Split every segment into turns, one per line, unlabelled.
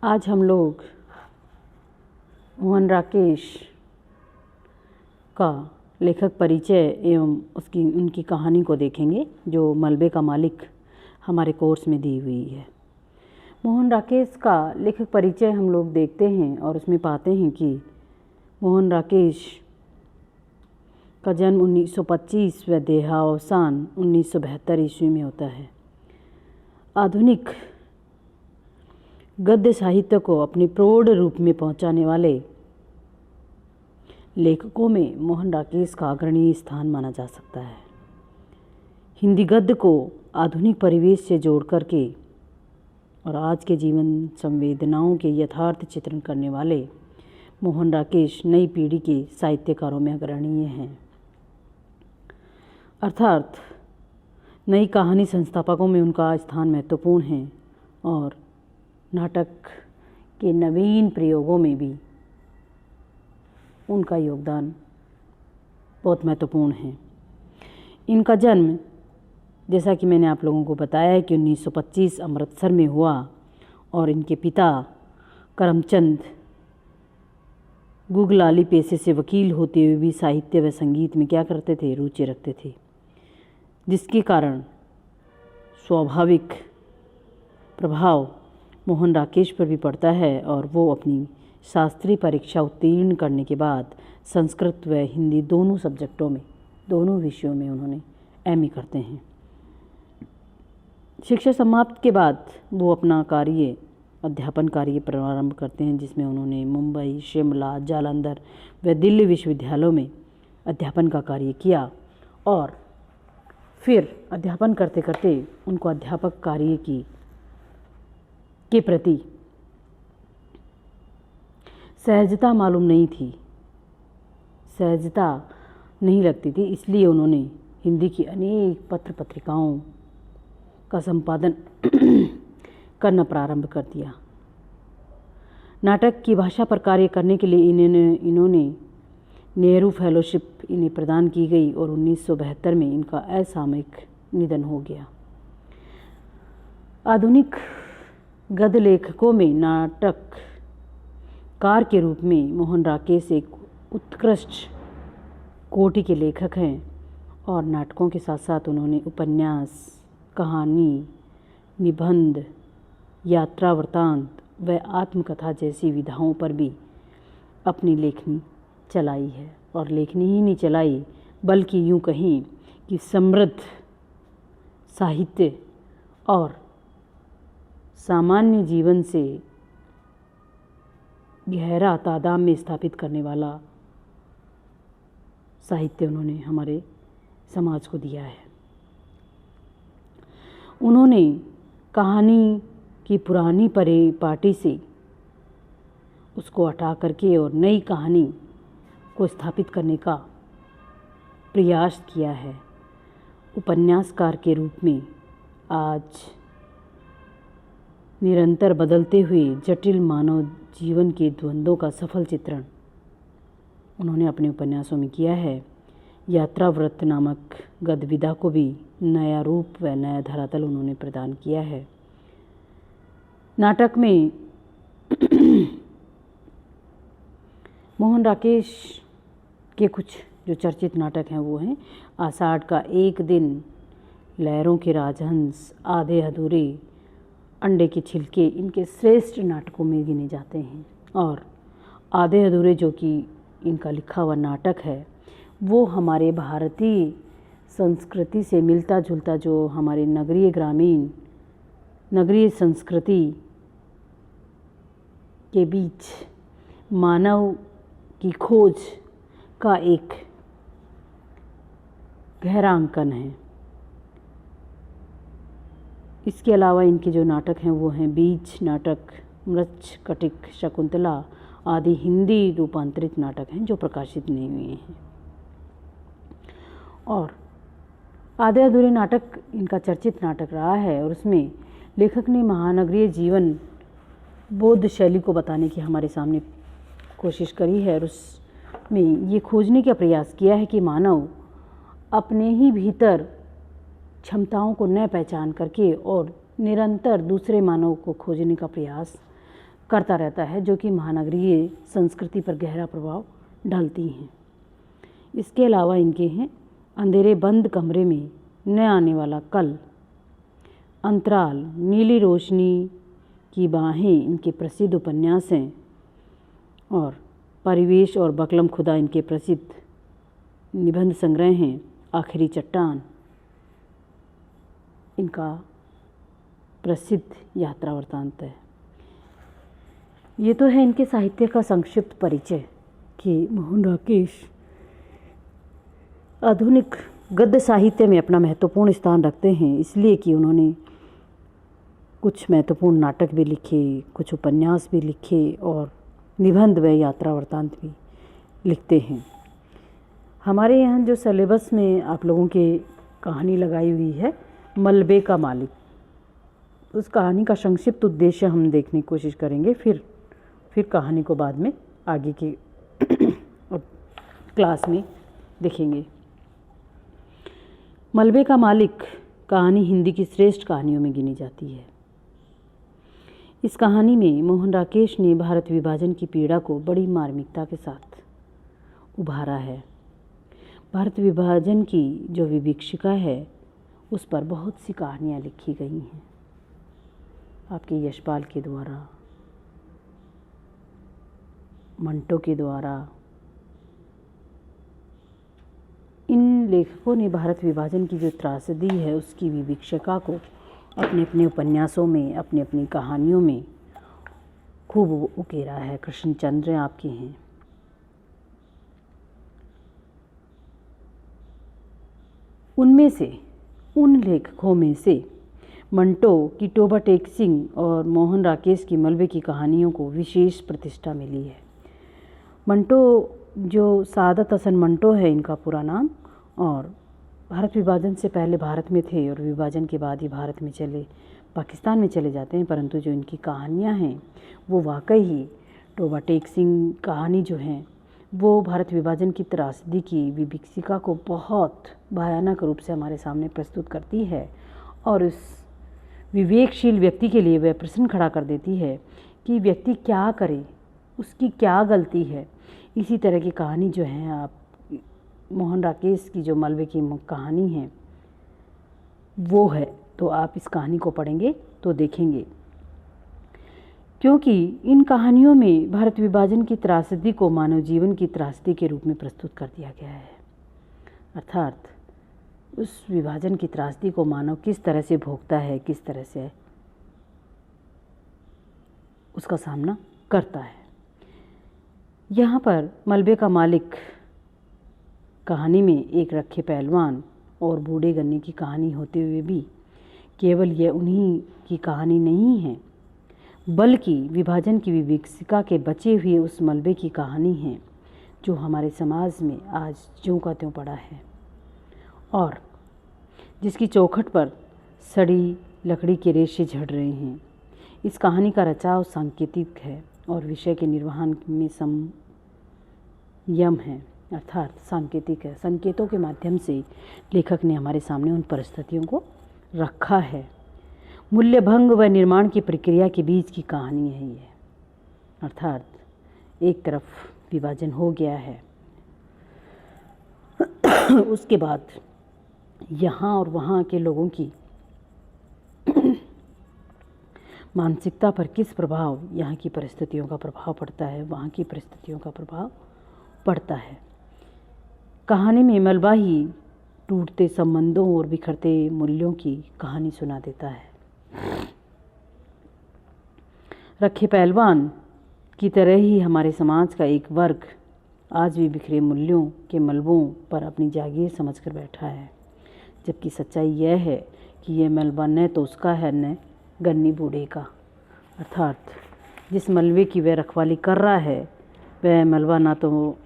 आज हम लोग मोहन राकेश का लेखक परिचय एवं उनकी कहानी को देखेंगे, जो मलबे का मालिक हमारे कोर्स में दी हुई है। मोहन राकेश का लेखक परिचय हम लोग देखते हैं और उसमें पाते हैं कि मोहन राकेश का जन्म 1925 व देहावसान 1972 ईस्वी में होता है। आधुनिक गद्य साहित्य को अपने प्रौढ़ रूप में पहुंचाने वाले लेखकों में मोहन राकेश का अग्रणी स्थान माना जा सकता है। हिंदी गद्य को आधुनिक परिवेश से जोड़ करके और आज के जीवन संवेदनाओं के यथार्थ चित्रण करने वाले मोहन राकेश नई पीढ़ी के साहित्यकारों में अग्रणीय हैं। अर्थात नई कहानी संस्थापकों में उनका स्थान महत्वपूर्ण है और नाटक के नवीन प्रयोगों में भी उनका योगदान बहुत महत्वपूर्ण है। इनका जन्म, जैसा कि मैंने आप लोगों को बताया है, कि 1925 अमृतसर में हुआ और इनके पिता करमचंद गुगलाली पेशे से वकील होते हुए भी साहित्य व संगीत में क्या करते थे, रुचि रखते थे, जिसके कारण स्वाभाविक प्रभाव मोहन राकेश पर भी पड़ता है और वो अपनी शास्त्रीय परीक्षा उत्तीर्ण करने के बाद संस्कृत व हिंदी दोनों विषयों में उन्होंने एमए करते हैं। शिक्षा समाप्त के बाद वो अपना अध्यापन कार्य प्रारंभ करते हैं, जिसमें उन्होंने मुंबई, शिमला, जालंधर व दिल्ली विश्वविद्यालयों में अध्यापन का कार्य किया और फिर अध्यापन करते करते उनको अध्यापक कार्य के प्रति सहजता मालूम नहीं थी, सहजता नहीं लगती थी, इसलिए उन्होंने हिंदी की अनेक पत्र पत्रिकाओं का संपादन करना प्रारंभ कर दिया। नाटक की भाषा पर कार्य करने के लिए इन्होंने नेहरू फेलोशिप इन्हें प्रदान की गई और 1972 में इनका असामयिक निधन हो गया। आधुनिक गद्य लेखकों में नाटककार के रूप में मोहन राकेश एक उत्कृष्ट कोटि के लेखक हैं और नाटकों के साथ साथ उन्होंने उपन्यास, कहानी, निबंध, यात्रा वृत्तांत व आत्मकथा जैसी विधाओं पर भी अपनी लेखनी चलाई है। और लेखनी ही नहीं चलाई, बल्कि यूँ कहें कि समृद्ध साहित्य और सामान्य जीवन से गहरा तादात्म्य स्थापित करने वाला साहित्य उन्होंने हमारे समाज को दिया है। उन्होंने कहानी की पुरानी परिपाटी से उसको हटा करके और नई कहानी को स्थापित करने का प्रयास किया है। उपन्यासकार के रूप में आज निरंतर बदलते हुए जटिल मानव जीवन के द्वंद्वों का सफल चित्रण उन्होंने अपने उपन्यासों में किया है। यात्रा वृत्त नामक गद्यविधा को भी नया रूप व नया धरातल उन्होंने प्रदान किया है। नाटक में मोहन राकेश के कुछ जो चर्चित नाटक हैं वो हैं आषाढ़ का एक दिन, लहरों के राजहंस, आधे अधूरे, अंडे के छिलके इनके श्रेष्ठ नाटकों में गिने जाते हैं। और आधे अधूरे, जो कि इनका लिखा हुआ नाटक है, वो हमारे भारतीय संस्कृति से मिलता जुलता, जो हमारे नगरीय संस्कृति के बीच मानव की खोज का एक गहरा अंकन है। इसके अलावा इनके जो नाटक हैं वो हैं बीज नाटक, मृच्छकटिक, शकुंतला आदि हिंदी रूपांतरित नाटक हैं जो प्रकाशित नहीं हुए हैं। और आधे अधूरे नाटक इनका चर्चित नाटक रहा है और उसमें लेखक ने महानगरीय जीवन बौद्ध शैली को बताने की हमारे सामने कोशिश करी है और उसमें ये खोजने का प्रयास किया है कि मानव अपने ही भीतर क्षमताओं को न पहचान करके और निरंतर दूसरे मानव को खोजने का प्रयास करता रहता है, जो कि महानगरीय संस्कृति पर गहरा प्रभाव डालती हैं। इसके अलावा इनके हैं अंधेरे बंद कमरे में न आने वाला कल, अंतराल, नीली रोशनी की बाहें इनके प्रसिद्ध उपन्यास हैं, और परिवेश और बकलम खुदा इनके प्रसिद्ध निबंध संग्रह हैं। आखिरी चट्टान इनका प्रसिद्ध यात्रा वृत्तांत है। ये तो है इनके साहित्य का संक्षिप्त परिचय कि मोहन राकेश आधुनिक गद्य साहित्य में अपना महत्वपूर्ण स्थान रखते हैं, इसलिए कि उन्होंने कुछ महत्वपूर्ण नाटक भी लिखे, कुछ उपन्यास भी लिखे और निबंध व यात्रा वृत्तांत भी लिखते हैं। हमारे यहाँ जो सिलेबस में आप लोगों के कहानी लगाई हुई है मलबे का मालिक, उस कहानी का संक्षिप्त उद्देश्य हम देखने की कोशिश करेंगे, फिर कहानी को बाद में आगे की क्लास में देखेंगे। मलबे का मालिक कहानी हिंदी की श्रेष्ठ कहानियों में गिनी जाती है। इस कहानी में मोहन राकेश ने भारत विभाजन की पीड़ा को बड़ी मार्मिकता के साथ उभारा है। भारत विभाजन की जो विभीषिका है उस पर बहुत सी कहानियाँ लिखी गई हैं आपके यशपाल के द्वारा, मंटो के द्वारा। इन लेखकों ने भारत विभाजन की जो त्रासदी है उसकी विभीषिका को अपने अपने उपन्यासों में, अपनी अपनी कहानियों में खूब उकेरा है। कृष्णचंद्र आपके हैं। उनमें से, उन लेखकों में से मंटो की टोबा टेक सिंह और मोहन राकेश की मलबे की कहानियों को विशेष प्रतिष्ठा मिली है। मंटो जो सादत हसन मंटो है इनका पूरा नाम, और भारत विभाजन से पहले भारत में थे और विभाजन के बाद ही भारत में पाकिस्तान में चले जाते हैं, परंतु जो इनकी कहानियां हैं वो वाकई ही टोबा टेक सिंह कहानी जो हैं वो भारत विभाजन की त्रासदी की विभीषिका को बहुत भयानक रूप से हमारे सामने प्रस्तुत करती है, और उस विवेकशील व्यक्ति के लिए वह प्रश्न खड़ा कर देती है कि व्यक्ति क्या करे, उसकी क्या गलती है। इसी तरह की कहानी जो है आप मोहन राकेश की जो मलबे की कहानी है वो है, तो आप इस कहानी को पढ़ेंगे तो देखेंगे, क्योंकि इन कहानियों में भारत विभाजन की त्रासदी को मानव जीवन की त्रासदी के रूप में प्रस्तुत कर दिया गया है। अर्थात उस विभाजन की त्रासदी को मानव किस तरह से भोगता है, किस तरह से उसका सामना करता है। यहाँ पर मलबे का मालिक कहानी में एक रखे पहलवान और बूढ़े गन्ने की कहानी होते हुए भी केवल यह उन्हीं की कहानी नहीं है, बल्कि विभाजन की विभीषिका के बचे हुए उस मलबे की कहानी है जो हमारे समाज में आज ज्यों का त्यों पड़ा है, और जिसकी चौखट पर सड़ी लकड़ी के रेशे झड़ रहे हैं। इस कहानी का रचाव सांकेतिक है और विषय के निर्वहन में संयम है, अर्थात सांकेतिक है। संकेतों के माध्यम से लेखक ने हमारे सामने उन परिस्थितियों को रखा है। मूल्य भंग व निर्माण की प्रक्रिया के बीच की कहानी है ये, अर्थात एक तरफ विभाजन हो गया है, उसके बाद यहाँ और वहाँ के लोगों की मानसिकता पर किस प्रभाव, यहाँ की परिस्थितियों का प्रभाव पड़ता है, वहाँ की परिस्थितियों का प्रभाव पड़ता है। कहानी में मलबा ही टूटते संबंधों और बिखरते मूल्यों की कहानी सुना देता है। रखे पहलवान की तरह ही हमारे समाज का एक वर्ग आज भी बिखरे मूल्यों के मलबों पर अपनी जागीर समझकर बैठा है, जबकि सच्चाई यह है कि यह मलबा न तो उसका है न गन्नी बूढ़े का। अर्थात जिस मलबे की वह रखवाली कर रहा है वह मलबा ना तो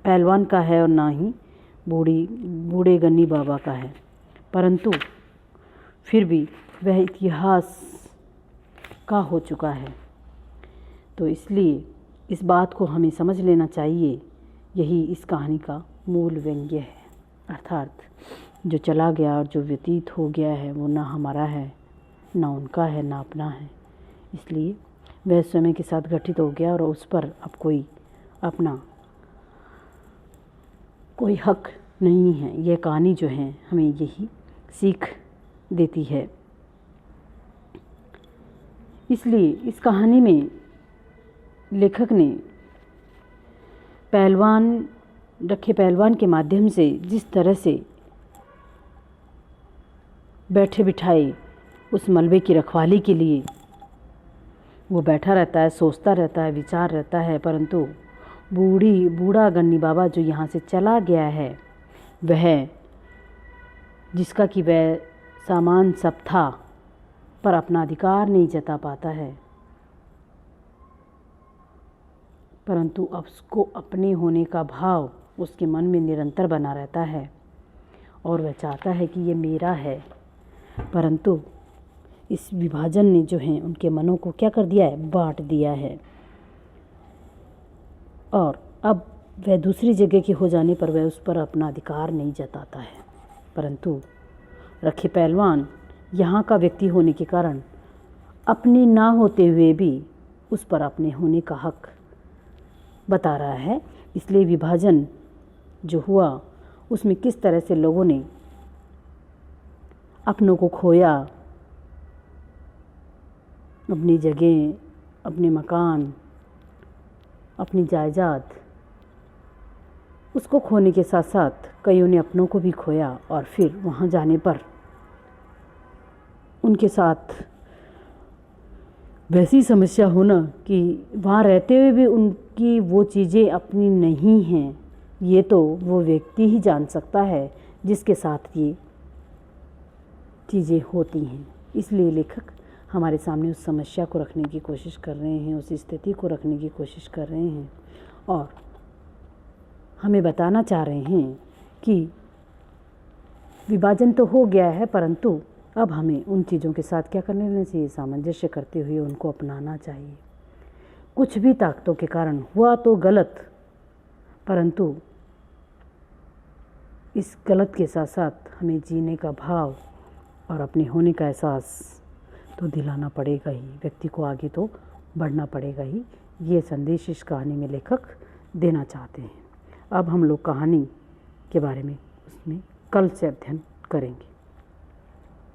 पहलवान का है और ना ही बूढ़े गन्नी बाबा का है, परंतु फिर भी वह इतिहास का हो चुका है। तो इसलिए इस बात को हमें समझ लेना चाहिए। यही इस कहानी का मूल व्यंग्य है, अर्थात जो चला गया और जो व्यतीत हो गया है वो ना हमारा है, ना उनका है, ना अपना है। इसलिए वह समय के साथ गठित हो गया और उस पर अब कोई अपना कोई हक नहीं है। यह कहानी जो है हमें यही सीख देती है। इसलिए इस कहानी में लेखक ने रखे पहलवान के माध्यम से जिस तरह से बैठे बिठाए उस मलबे की रखवाली के लिए वो बैठा रहता है, सोचता रहता है, विचार रहता है, परंतु बूढ़ा गन्नी बाबा जो यहाँ से चला गया है, वह जिसका कि वह सामान सब था पर अपना अधिकार नहीं जता पाता है, परंतु अब उसको अपने होने का भाव उसके मन में निरंतर बना रहता है और वह चाहता है कि ये मेरा है। परंतु इस विभाजन ने जो है उनके मनों को क्या कर दिया है, बांट दिया है। और अब वह दूसरी जगह के हो जाने पर वह उस पर अपना अधिकार नहीं जताता है, परंतु रखे पहलवान यहाँ का व्यक्ति होने के कारण अपने ना होते हुए भी उस पर अपने होने का हक बता रहा है। इसलिए विभाजन जो हुआ उसमें किस तरह से लोगों ने अपनों को खोया, अपनी जगह, अपने मकान, अपनी जायदाद, उसको खोने के साथ साथ कईयों ने अपनों को भी खोया और फिर वहाँ जाने पर उनके साथ वैसी समस्या होना कि वहाँ रहते हुए भी उनकी वो चीज़ें अपनी नहीं हैं। ये तो वो व्यक्ति ही जान सकता है जिसके साथ ये चीज़ें होती हैं। इसलिए लेखक हमारे सामने उस समस्या को रखने की कोशिश कर रहे हैं, उस स्थिति को रखने की कोशिश कर रहे हैं और हमें बताना चाह रहे हैं कि विभाजन तो हो गया है, परंतु अब हमें उन चीज़ों के साथ क्या करने देना चाहिए, सामंजस्य करते हुए उनको अपनाना चाहिए। कुछ भी ताकतों के कारण हुआ तो गलत, परंतु इस गलत के साथ साथ हमें जीने का भाव और अपने होने का एहसास तो दिलाना पड़ेगा ही, व्यक्ति को आगे तो बढ़ना पड़ेगा ही। ये संदेश इस कहानी में लेखक देना चाहते हैं। अब हम लोग कहानी के बारे में उसमें कल से अध्ययन करेंगे।